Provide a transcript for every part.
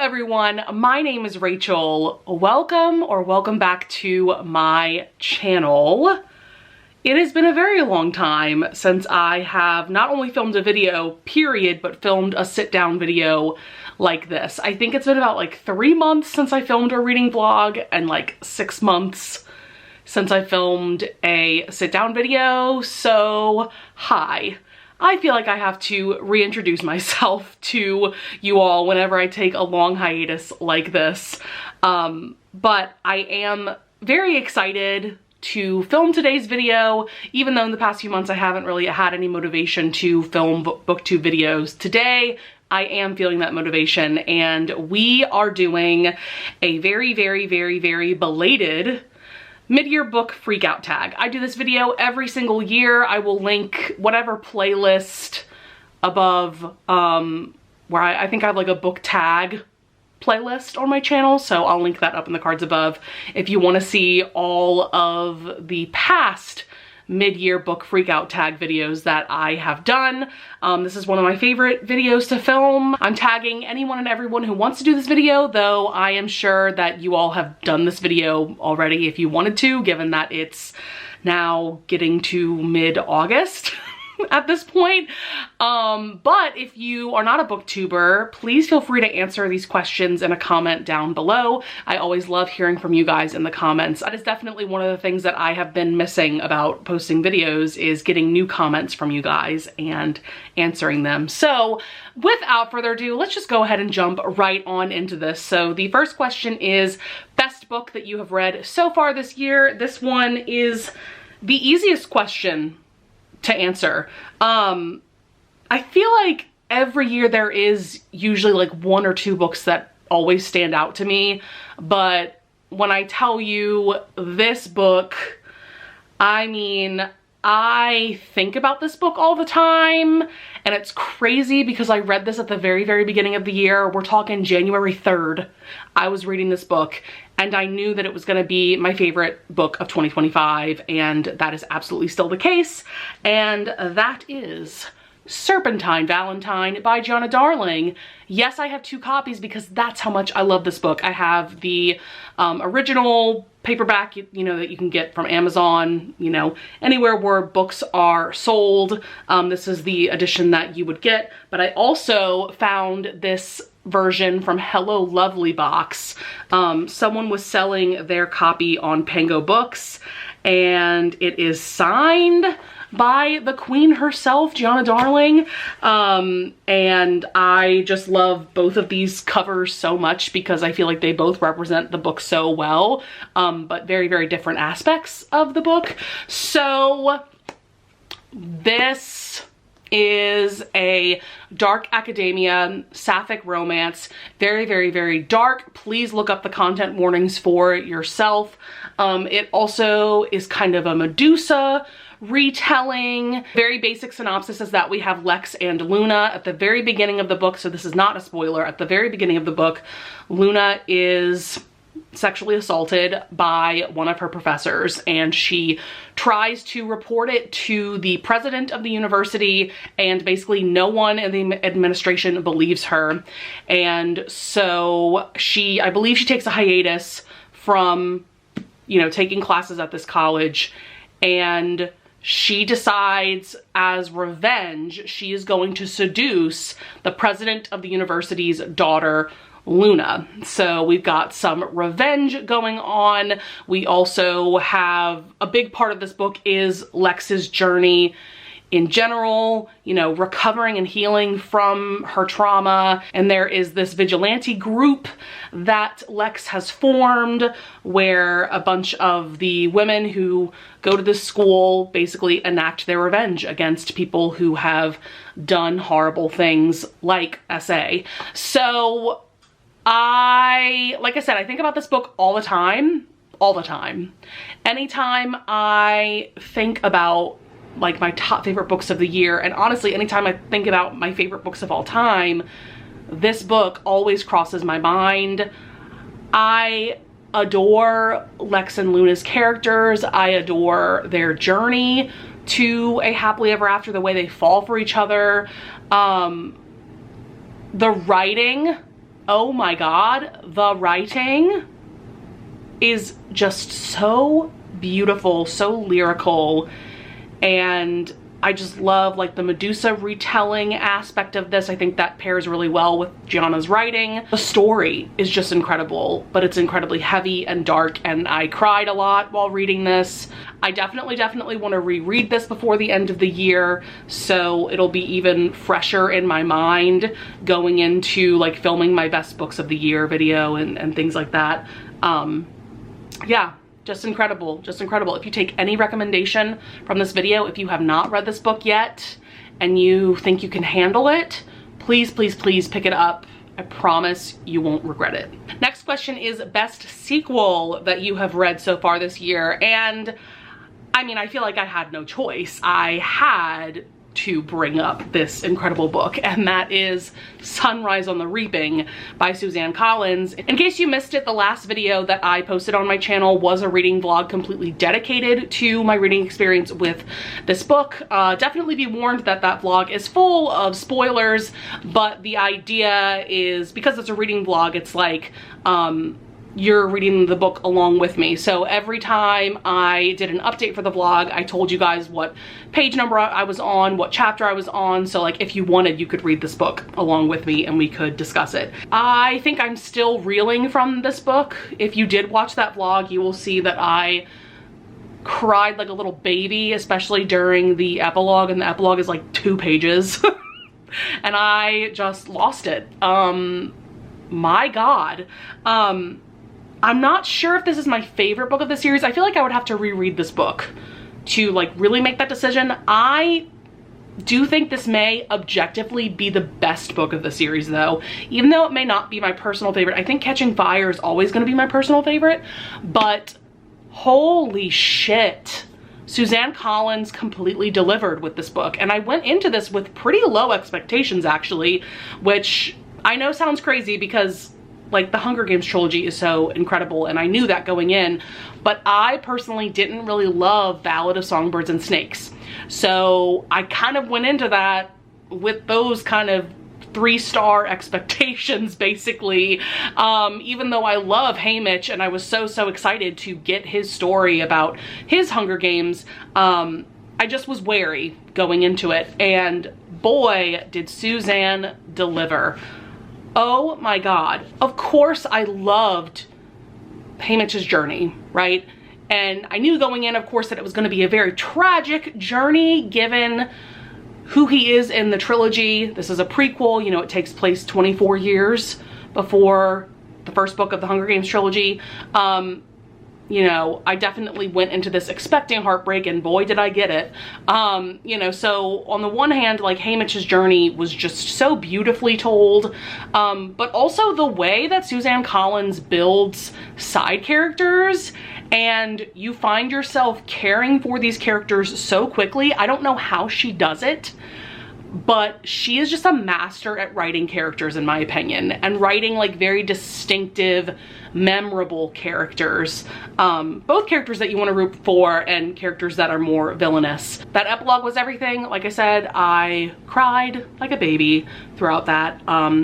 everyone, my name is Rachel. Welcome back to my channel. It has been a very long time since I have not only filmed a video, period, but filmed a sit-down video like this. I think it's been about like 3 months since I filmed a reading vlog and like 6 months since I filmed a sit-down video. So, hi. I feel like I have to reintroduce myself to you all whenever I take a long hiatus like this. But I am very excited to film today's video, even though in the past few months I haven't really had any motivation to film booktube videos. Today, I am feeling that motivation, and we are doing a very belated mid-year book freakout tag. I do this video every single year. I will link whatever playlist above where I think I have like a book tag playlist on my channel, so I'll link that up in the cards above if you want to see all of the past mid-year book freakout tag videos that I have done. This is one of my favorite videos to film. I'm tagging anyone and everyone who wants to do this video, though I am sure that you all have done this video already if you wanted to, given that it's now getting to mid-August at this point. But if you are not a booktuber, please feel free to answer these questions in a comment down below. I always love hearing from you guys in the comments. That is definitely one of the things that I have been missing about posting videos, is getting new comments from you guys and answering them. So without further ado, let's just go ahead and jump right on into this. So the first question is best book that you have read so far this year. This one is the easiest question to answer. I feel like every year there is usually like 1 or 2 books that always stand out to me, but when I tell you this book, I mean, I think about this book all the time, and it's crazy because I read this at the very beginning of the year. We're talking January 3rd. I was reading this book and I knew that it was gonna be my favorite book of 2025, and that is absolutely still the case. And that is Serpentine Valentine by Jonna Darling. Yes, I have 2 copies because that's how much I love this book. I have the original paperback, you know, that you can get from Amazon, you know, anywhere where books are sold. This is the edition that you would get, but I also found this version from Hello Lovely Box. Someone was selling their copy on Pango Books, and it is signed by the queen herself, Jonna Darling. And I just love both of these covers so much because I feel like they both represent the book so well, but very different aspects of the book. So this is a dark academia, sapphic romance, very dark. Please look up the content warnings for yourself. It also is kind of a Medusa retelling. Very basic synopsis is that we have Lex and Luna at the very beginning of the book, so this is not a spoiler. At the very beginning of the book, Luna is sexually assaulted by one of her professors, and she tries to report it to the president of the university, and basically no one in the administration believes her. And so I believe she takes a hiatus from, you know, taking classes at this college, and she decides as revenge she is going to seduce the president of the university's daughter, Luna. So we've got some revenge going on. We also have a big part of this book is Lex's journey in general, you know, recovering and healing from her trauma. And there is this vigilante group that Lex has formed where a bunch of the women who go to this school basically enact their revenge against people who have done horrible things like SA. So like I said, I think about this book all the time. Anytime I think about like my top favorite books of the year, and honestly, anytime I think about my favorite books of all time, this book always crosses my mind. I adore Lex and Luna's characters. I adore their journey to a happily ever after, the way they fall for each other. The writing oh my God, the writing is just so beautiful, so lyrical, and I just love like the Medusa retelling aspect of this. I think that pairs really well with Gianna's writing. The story is just incredible, but it's incredibly heavy and dark, and I cried a lot while reading this. I definitely want to reread this before the end of the year, so it'll be even fresher in my mind going into like filming my best books of the year video and things like that. Yeah. Just incredible, just incredible. If you take any recommendation from this video, if you have not read this book yet and you think you can handle it, please, please, please pick it up. I promise you won't regret it. Next question is best sequel that you have read so far this year. And I mean, I feel like I had no choice. I had to bring up this incredible book, and that is Sunrise on the Reaping by Suzanne Collins. In case you missed it, the last video that I posted on my channel was a reading vlog completely dedicated to my reading experience with this book. Definitely be warned that that vlog is full of spoilers, but the idea is, because it's a reading vlog, it's like you're reading the book along with me. So every time I did an update for the vlog, I told you guys what page number I was on, what chapter I was on. So like if you wanted, you could read this book along with me and we could discuss it. I think I'm still reeling from this book. If you did watch that vlog, you will see that I cried like a little baby, especially during the epilogue, and the epilogue is like 2 pages. And I just lost it. My God. I'm not sure if this is my favorite book of the series. I feel like I would have to reread this book to like really make that decision. I do think this may objectively be the best book of the series though. Even though it may not be my personal favorite, I think Catching Fire is always gonna be my personal favorite, but holy shit. Suzanne Collins completely delivered with this book. And I went into this with pretty low expectations actually, which I know sounds crazy because like the Hunger Games trilogy is so incredible, and I knew that going in, but I personally didn't really love Ballad of Songbirds and Snakes. So I kind of went into that with those kind of 3-star expectations basically, even though I love Haymitch and I was so excited to get his story about his Hunger Games. I just was wary going into it, and boy did Suzanne deliver. Oh my God. Of course I loved Haymitch's journey, right? And I knew going in, of course, that it was going to be a very tragic journey given who he is in the trilogy. This is a prequel, you know, it takes place 24 years before the first book of the Hunger Games trilogy. You know, I definitely went into this expecting heartbreak, and boy did I get it. You know, so on the one hand, like Haymitch's journey was just so beautifully told, but also the way that Suzanne Collins builds side characters, and you find yourself caring for these characters so quickly. I don't know how she does it, but she is just a master at writing characters in my opinion, and writing like very distinctive, memorable characters. Both characters that you want to root for and characters that are more villainous. That epilogue was everything. Like I said, I cried like a baby throughout that.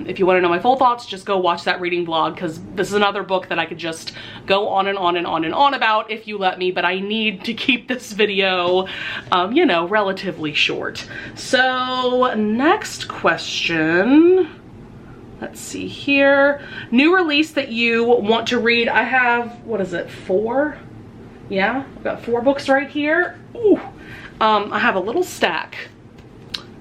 If you want to know my full thoughts, just go watch that reading vlog, because this is another book that I could just go on and on and on and on about if you let me, but I need to keep this video, you know, relatively short. So next question. Let's see here. New release that you want to read. I have, what is it, 4? Yeah, I've got 4 books right here. Ooh. I have a little stack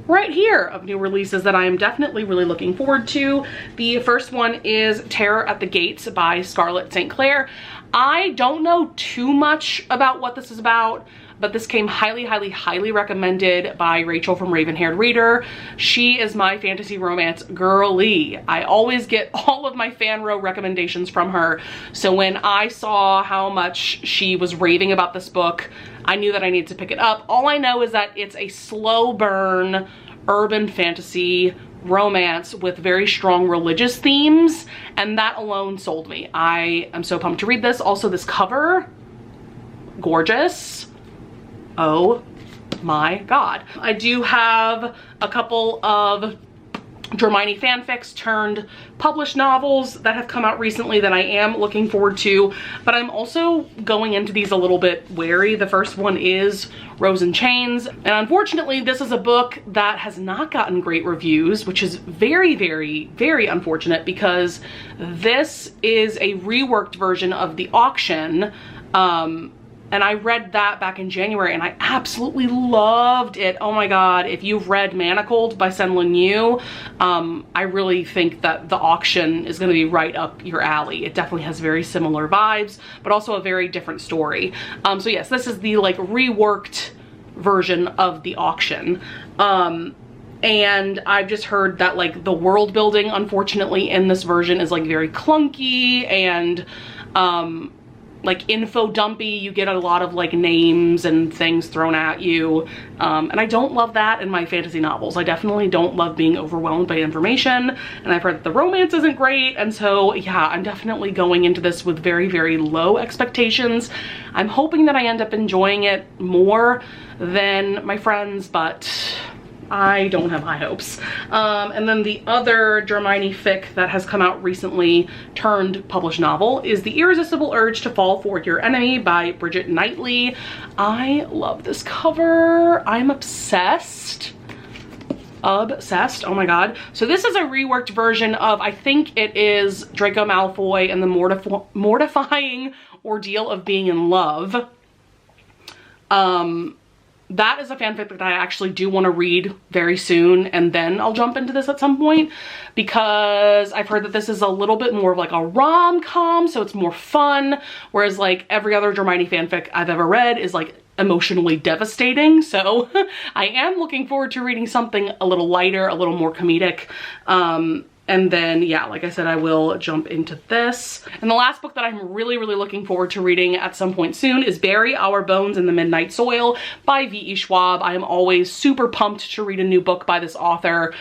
right here of new releases that I am definitely really looking forward to. The first one is Terror at the Gates by Scarlett St. Clair. I don't know too much about what this is about, but this came highly recommended by Rachel from Raven-Haired Reader. She is my fantasy romance girly. I always get all of my fan row recommendations from her. So when I saw how much she was raving about this book, I knew that I needed to pick it up. All I know is that it's a slow burn urban fantasy romance with very strong religious themes, and that alone sold me. I am so pumped to read this. Also, this cover, gorgeous. Oh my God. I do have a couple of Hermione fanfics turned published novels that have come out recently that I am looking forward to, but I'm also going into these a little bit wary. The first one is Rose and Chains, and unfortunately this is a book that has not gotten great reviews, which is very, very, very unfortunate because this is a reworked version of The Auction. And I read that back in January and I absolutely loved it. Oh my God, if you've read Manacled by Sen-Lin Yu, I really think that The Auction is gonna be right up your alley. It definitely has very similar vibes, but also a very different story. So yes, this is the like reworked version of The Auction. And I've just heard that like the world building, unfortunately, in this version is like very clunky and, like info dumpy. You get a lot of like names and things thrown at you, and I don't love that in my fantasy novels. I definitely don't love being overwhelmed by information, and I've heard that the romance isn't great, and so yeah, I'm definitely going into this with very, very low expectations. I'm hoping that I end up enjoying it more than my friends, but I don't have high hopes. And then the other Hermione fic that has come out recently turned published novel is The Irresistible Urge to Fall for Your Enemy by Bridget Knightley. I love this cover. I'm obsessed. Obsessed, oh my God. So this is a reworked version of, I think it is Draco Malfoy and the mortifying ordeal of being in love. That is a fanfic that I actually do want to read very soon, and then I'll jump into this at some point because I've heard that this is a little bit more of like a rom-com, so it's more fun, whereas like every other Hermione fanfic I've ever read is like emotionally devastating. So I am looking forward to reading something a little lighter, a little more comedic. And then, yeah, like I said, I will jump into this. And the last book that I'm really, really looking forward to reading at some point soon is Bury Our Bones in the Midnight Soil by V.E. Schwab. I am always super pumped to read a new book by this author.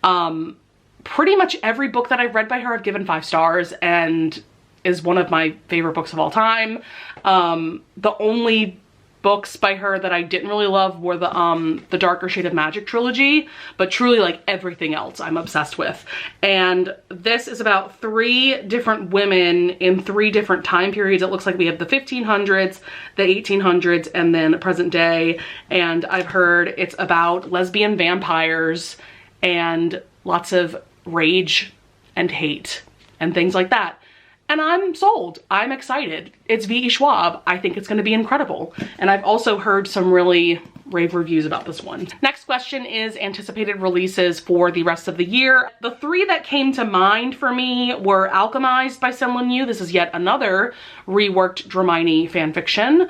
Pretty much every book that I've read by her I've given 5 stars and is one of my favorite books of all time. The only books by her that I didn't really love were the Darker Shade of Magic trilogy, but truly like everything else I'm obsessed with. And this is about 3 different women in 3 different time periods. It looks like we have the 1500s, the 1800s, and then present day. And I've heard it's about lesbian vampires and lots of rage and hate and things like that. And I'm sold. I'm excited. It's V.E. Schwab. I think it's going to be incredible. And I've also heard some really rave reviews about this one. Next question is anticipated releases for the rest of the year. The 3 that came to mind for me were Alchemized by Sen-Lin Yu. This is yet another reworked Hermione fanfiction.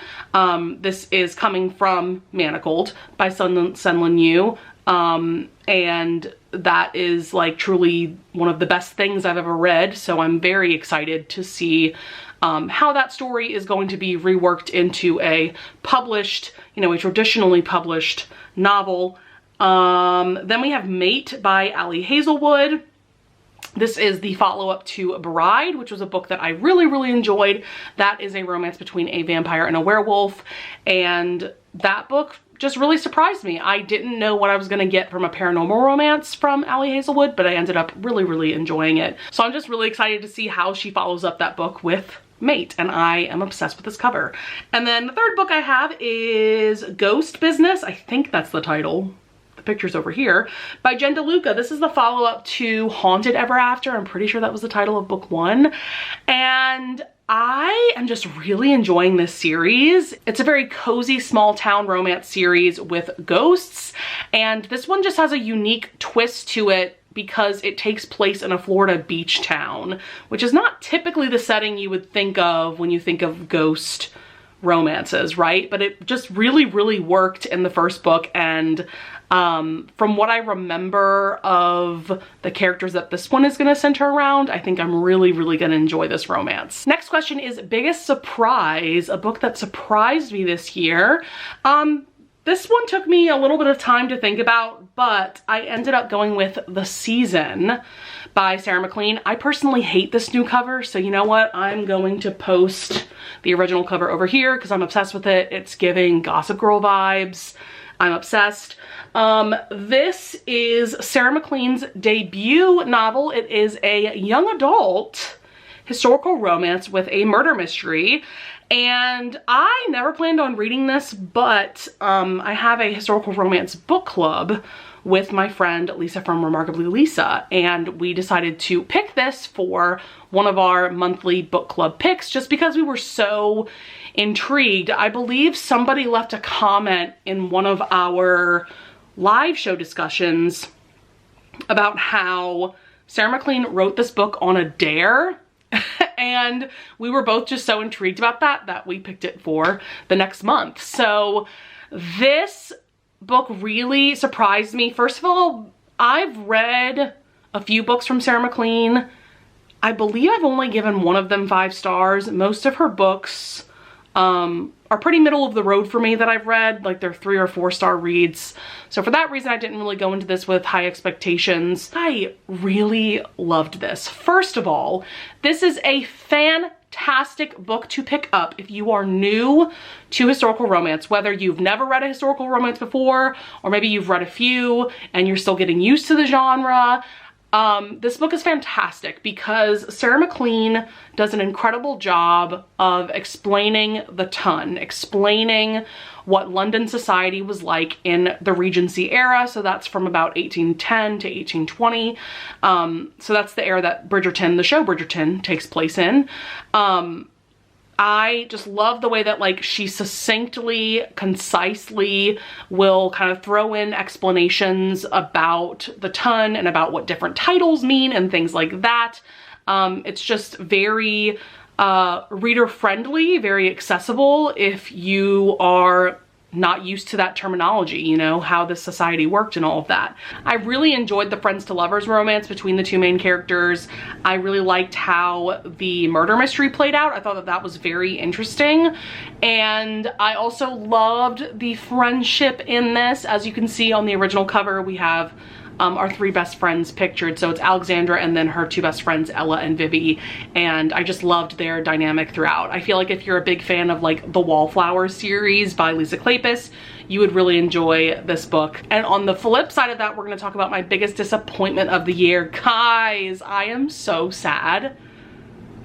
This is coming from Manacled by Sen-Lin Yu. And that is like truly one of the best things I've ever read. So I'm very excited to see how that story is going to be reworked into a published, you know, a traditionally published novel. Then we have Mate by Ali Hazelwood. This is the follow-up to Bride, which was a book that I really, really enjoyed. That is a romance between a vampire and a werewolf. And that book just really surprised me. I didn't know what I was gonna get from a paranormal romance from Ali Hazelwood, but I ended up really, really enjoying it. So I'm just really excited to see how she follows up that book with Mate, and I am obsessed with this cover. And then the third book I have is Ghost Business. I think that's the title. The picture's over here, by Jen DeLuca. This is the follow-up to Haunted Ever After. I'm pretty sure that was the title of book 1. And I am just really enjoying this series. It's a very cozy small town romance series with ghosts, and this one just has a unique twist to it because it takes place in a Florida beach town, which is not typically the setting you would think of when you think of ghost romances, right? But it just really, really worked in the first book, and from what I remember of the characters that this one is gonna center around, I think I'm really, really gonna enjoy this romance. Next question is biggest surprise, a book that surprised me this year. This one took me a little bit of time to think about, but I ended up going with The Season by Sarah McLean. I personally hate this new cover, so you know what? I'm going to post the original cover over here because I'm obsessed with it. It's giving Gossip Girl vibes. I'm obsessed. This is Sarah MacLean's debut novel. It is a young adult historical romance with a murder mystery. And I never planned on reading this, but I have a historical romance book club with my friend Lisa from Remarkably Lisa, and we decided to pick this for one of our monthly book club picks just because we were so intrigued. I believe somebody left a comment in one of our live show discussions about how Sarah MacLean wrote this book on a dare. And we were both just so intrigued about that we picked it for the next month. So this book really surprised me. First of all, I've read a few books from Sarah MacLean. I believe I've only given one of them 5 stars. Most of her books are pretty middle of the road for me that I've read. Like, they're 3 or 4 star reads. So for that reason, I didn't really go into this with high expectations. I really loved this. First of all, this is a fantastic book to pick up if you are new to historical romance, whether you've never read a historical romance before, or maybe you've read a few and you're still getting used to the genre. This book is fantastic because Sarah MacLean does an incredible job of explaining the ton, explaining what London society was like in the Regency era. So that's from about 1810 to 1820. So that's the era that Bridgerton, the show Bridgerton, takes place in. I just love the way that, like, she succinctly, concisely will kind of throw in explanations about the ton and about what different titles mean and things like that. It's just very reader friendly, very accessible if you are not used to that terminology, you know, how this society worked and all of that. I really enjoyed the friends to lovers romance between the two main characters. I really liked how the murder mystery played out. I thought that that was very interesting. And I also loved the friendship in this. As you can see on the original cover, we have our 3 best friends pictured. So it's Alexandra and then her 2 best friends, Ella and Vivi. And I just loved their dynamic throughout. I feel like if you're a big fan of, like, the Wallflower series by Lisa Kleypas, you would really enjoy this book. And on the flip side of that, we're going to talk about my biggest disappointment of the year. Guys, I am so sad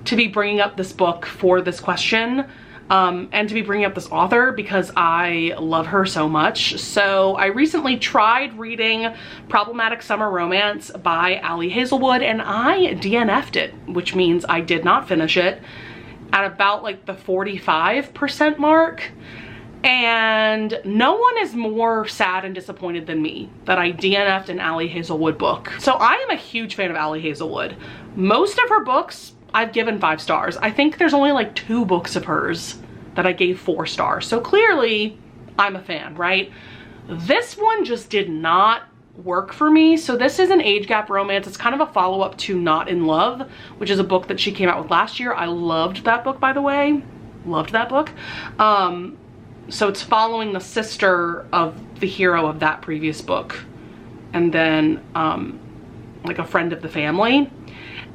to be bringing up this book for this question. And to be bringing up this author because I love her so much. So I recently tried reading Problematic Summer Romance by Ali Hazelwood and I DNF'd it, which means I did not finish it at about like the 45% mark. And no one is more sad and disappointed than me that I DNF'd an Ali Hazelwood book. So I am a huge fan of Ali Hazelwood. Most of her books I've given 5 stars. I think there's only like 2 books of hers that I gave 4 stars. So clearly I'm a fan, right? This one just did not work for me. So this is an age gap romance. It's kind of a follow-up to Not in Love, which is a book that she came out with last year. I loved that book, by the way. Loved that book. So it's following the sister of the hero of that previous book. And then like a friend of the family.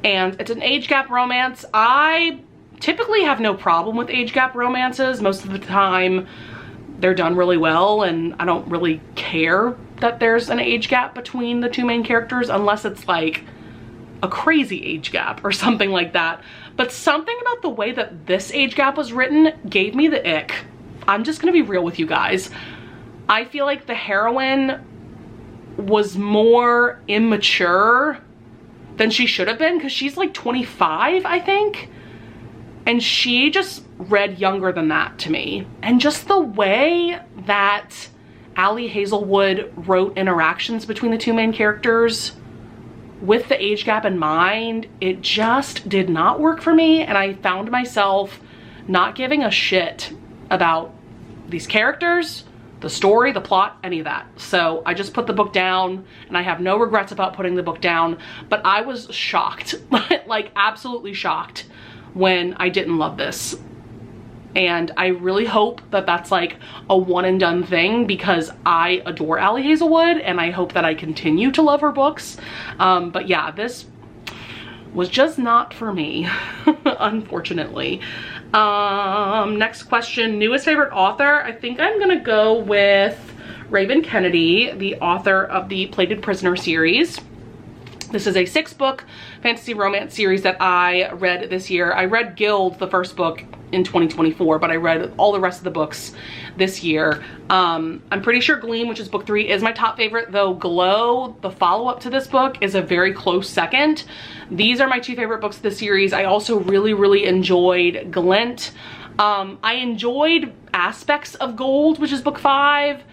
And it's an age gap romance. I typically have no problem with age gap romances. Most of the time they're done really well and I don't really care that there's an age gap between the 2 main characters unless it's like a crazy age gap or something like that. But something about the way that this age gap was written gave me the ick. I'm just gonna be real with you guys. I feel like the heroine was more immature than she should have been because she's like 25, I think. And she just read younger than that to me. And just the way that Ali Hazelwood wrote interactions between the 2 main characters with the age gap in mind, it just did not work for me. And I found myself not giving a shit about these characters, the story, the plot, any of that. So I just put the book down and I have no regrets about putting the book down, but I was shocked, like absolutely shocked when I didn't love this. And I really hope that that's like a one and done thing because I adore Ali Hazelwood and I hope that I continue to love her books. But yeah, this was just not for me, unfortunately. Next question, newest favorite author. I think I'm gonna go with Raven Kennedy, the author of the Plated Prisoner series. This is a 6-book fantasy romance series that I read this year. I read Guild, the first book, in 2024, but I read all the rest of the books this year. I'm pretty sure Gleam, which is book 3, is my top favorite, though Glow, the follow-up to this book, is a very close second. These are my 2 favorite books of the series. I also really enjoyed Glint. I enjoyed aspects of Gold, which is book 5.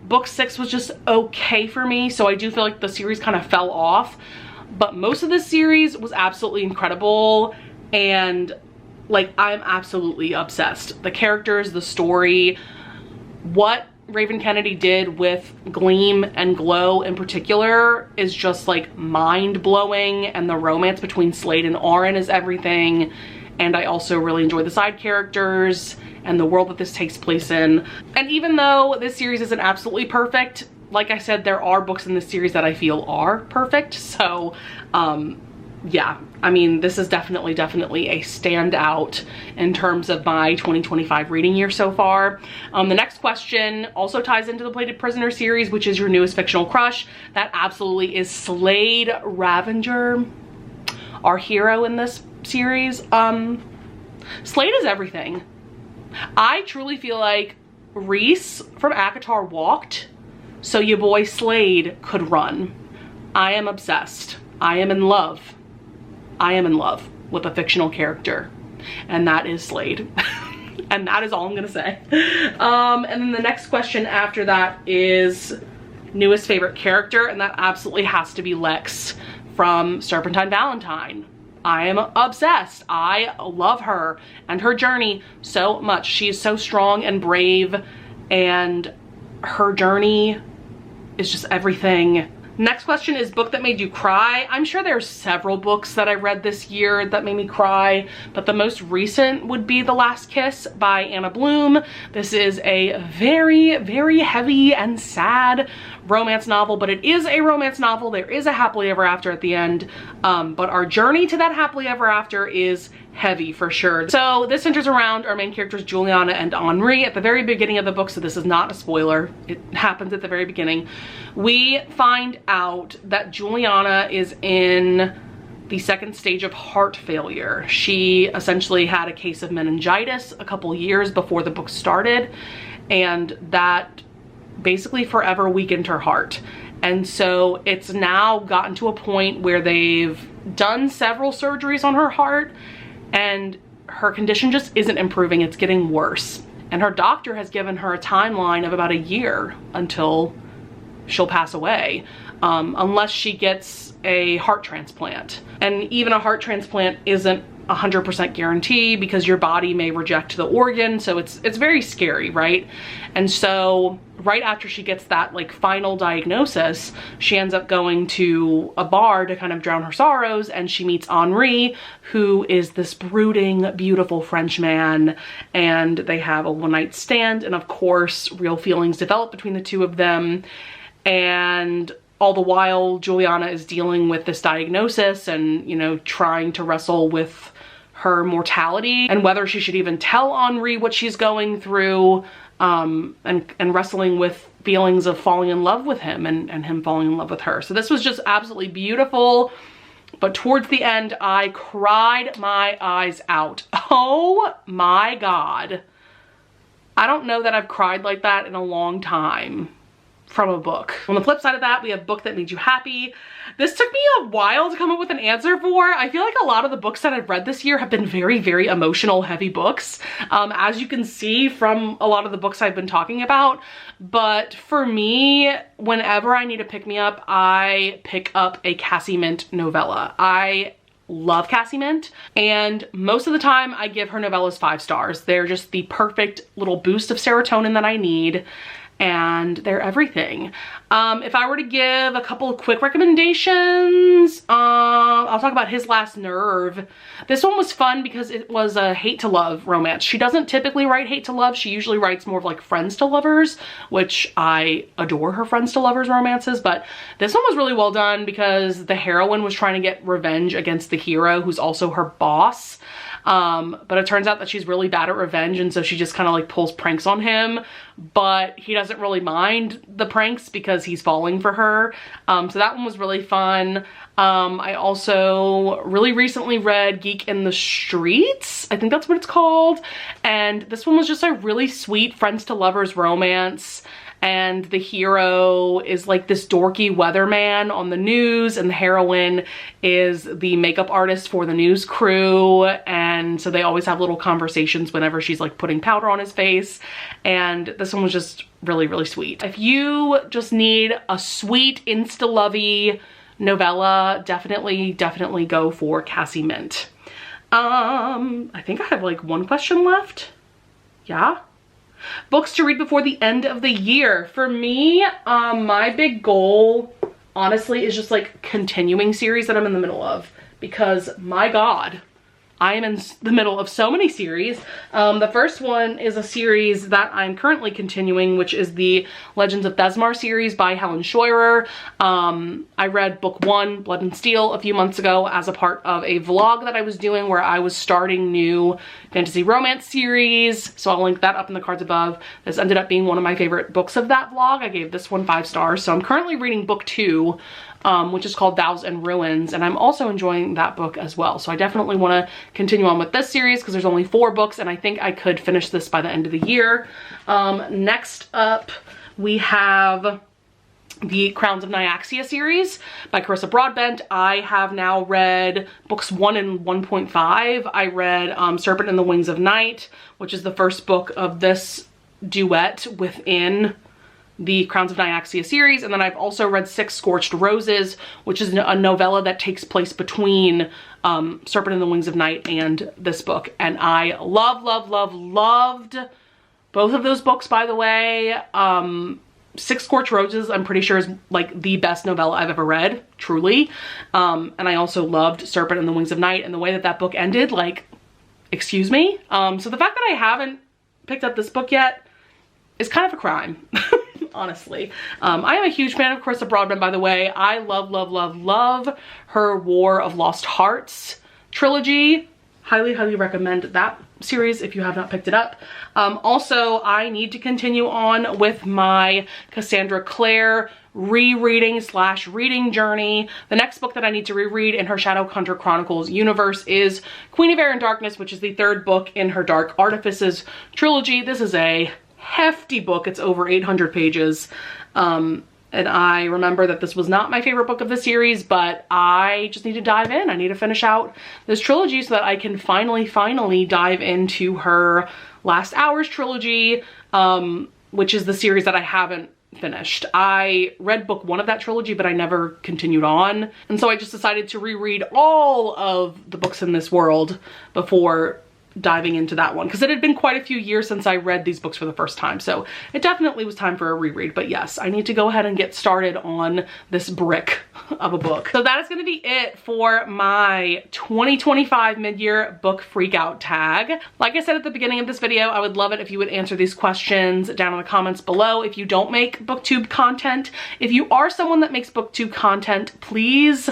Book 6 was just okay for me, so I do feel like the series kind of fell off. But most of this series was absolutely incredible, and like, I'm absolutely obsessed. The characters, the story, what Raven Kennedy did with Gleam and Glow in particular is just like mind-blowing, and the romance between Slade and Auren is everything. And I also really enjoy the side characters and the world that this takes place in. And even though this series isn't absolutely perfect, like I said, there are books in this series that I feel are perfect. So yeah, I mean, this is definitely a standout in terms of my 2025 reading year so far. The next question also ties into the Plated Prisoner series, which is your newest fictional crush. That absolutely is Slade Ravenger, our hero in this series. Slade is everything. I truly feel like Rhys from ACOTAR walked so your boy Slade could run. I am obsessed. I am in love. I am in love with a fictional character, and that is Slade. And that is all I'm gonna say. And then the next question after that is newest favorite character, and that absolutely has to be Lex from Serpentine Valentine. I am obsessed. I love her and her journey so much. She is so strong and brave, and her journey is just everything. Next question is book that made you cry. I'm sure there's several books that I read this year that made me cry, but the most recent would be The Last Kiss by Anna Bloom. This is a very heavy and sad romance novel, but it is a romance novel. There is a happily ever after at the end, but our journey to that happily ever after is heavy for sure. So this centers around our main characters Juliana and Henri at the very beginning of the book, so this is not a spoiler. It happens at the very beginning. We find out that Juliana is in the 2nd stage of heart failure. She essentially had a case of meningitis a couple years before the book started, and that basically forever weakened her heart. And so it's now gotten to a point where they've done several surgeries on her heart, and her condition just isn't improving. It's getting worse. And her doctor has given her a timeline of about a year until she'll pass away, unless she gets a heart transplant. And even a heart transplant isn't 100% guarantee because your body may reject the organ, so it's very scary, right? And so right after she gets that like final diagnosis, she ends up going to a bar to kind of drown her sorrows, and she meets Henri, who is this brooding, beautiful French man, and they have a one-night stand, and of course real feelings develop between the two of them. And all the while Juliana is dealing with this diagnosis and, you know, trying to wrestle with her mortality and whether she should even tell Henri what she's going through, and wrestling with feelings of falling in love with him and him falling in love with her. So this was just absolutely beautiful. But towards the end, I cried my eyes out. Oh my God. I don't know that I've cried like that in a long time from a book. On the flip side of that, we have book that made you happy. This took me a while to come up with an answer for. I feel like a lot of the books that I've read this year have been very emotional, heavy books, as you can see from a lot of the books I've been talking about. But for me, whenever I need a pick-me-up, I pick up a Cassie Mint novella. I love Cassie Mint, and most of the time I give her novellas 5 stars. They're just the perfect little boost of serotonin that I need, and they're everything. If I were to give a couple of quick recommendations, I'll talk about His Last Nerve. This one was fun because it was a hate to love romance. She doesn't typically write hate to love. She usually writes more of like friends to lovers, which I adore her friends to lovers romances, but this one was really well done because the heroine was trying to get revenge against the hero, who's also her boss. But it turns out that she's really bad at revenge, and so she just kind of like pulls pranks on him, but he doesn't really mind the pranks because he's falling for her. So that one was really fun. I also really recently read Geek in the Streets. I think that's what it's called. And this one was just a really sweet friends to lovers romance. And the hero is like this dorky weatherman on the news, and the heroine is the makeup artist for the news crew. And so they always have little conversations whenever she's like putting powder on his face. And this one was just really, really sweet. If you just need a sweet, insta-lovey novella, definitely go for Cassie Mint. I think I have like one question left. Yeah. Books to read before the end of the year. For me, my big goal, honestly, is just like continuing series that I'm in the middle of, because my God, I am in the middle of so many series. The first one is a series that I'm currently continuing, which is the Legends of Thesmar series by Helen Scheurer. I read book 1, Blood and Steel, a few months ago as a part of a vlog that I was doing where I was starting new fantasy romance series. So I'll link that up in the cards above. This ended up being one of my favorite books of that vlog. I gave this one 5 stars. So I'm currently reading book 2, which is called Vows and Ruins, and I'm also enjoying that book as well. So I definitely want to continue on with this series because there's only 4 books, and I think I could finish this by the end of the year. Next up, we have the Crowns of Nyaxia series by Carissa Broadbent. I have now read books 1 and 1.5. I read Serpent in the Wings of Night, which is the first book of this duet within the Crowns of Nyaxia series, and then I've also read 6 Scorched Roses, which is a novella that takes place between Serpent in the Wings of Night and this book, and I loved both of those books, by the way. 6 Scorched Roses, I'm pretty sure, is like the best novella I've ever read, truly. And I also loved Serpent in the Wings of Night, and the way that that book ended, like, excuse me. So the fact that I haven't picked up this book yet is kind of a crime. Honestly. I am a huge fan of Carissa Broadbent, by the way. I love her War of Lost Hearts trilogy. Highly recommend that series if you have not picked it up. Also, I need to continue on with my Cassandra Clare rereading / reading journey. The next book that I need to reread in her Shadowhunter Chronicles universe is Queen of Air and Darkness, which is the 3rd book in her Dark Artifices trilogy. This is a hefty book. It's over 800 pages. And I remember that this was not my favorite book of the series, but I just need to dive in. I need to finish out this trilogy so that I can finally dive into her Last Hours trilogy, which is the series that I haven't finished. I read book 1 of that trilogy, but I never continued on. And so I just decided to reread all of the books in this world before diving into that one, because it had been quite a few years since I read these books for the first time, so it definitely was time for a reread. But yes, I need to go ahead and get started on this brick of a book. So that is going to be it for my 2025 mid-year book freakout tag. Like I said at the beginning of this video, I would love it if you would answer these questions down in the comments below. If you don't make booktube content, if you are someone that makes booktube content, please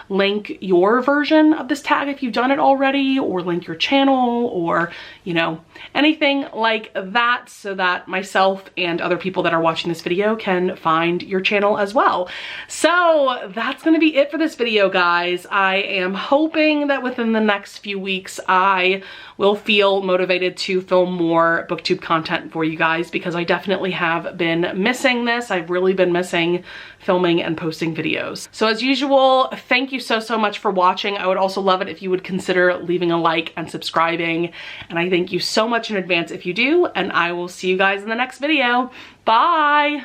link your version of this tag if you've done it already, or link your channel, or, you know, anything like that, so that myself and other people that are watching this video can find your channel as well. So that's gonna be it for this video, guys. I am hoping that within the next few weeks I will feel motivated to film more booktube content for you guys, because I definitely have been missing this. I've really been missing filming and posting videos. So as usual, thank you so much for watching. I would also love it if you would consider leaving a like and subscribing, and I thank you so much in advance if you do, and I will see you guys in the next video. Bye!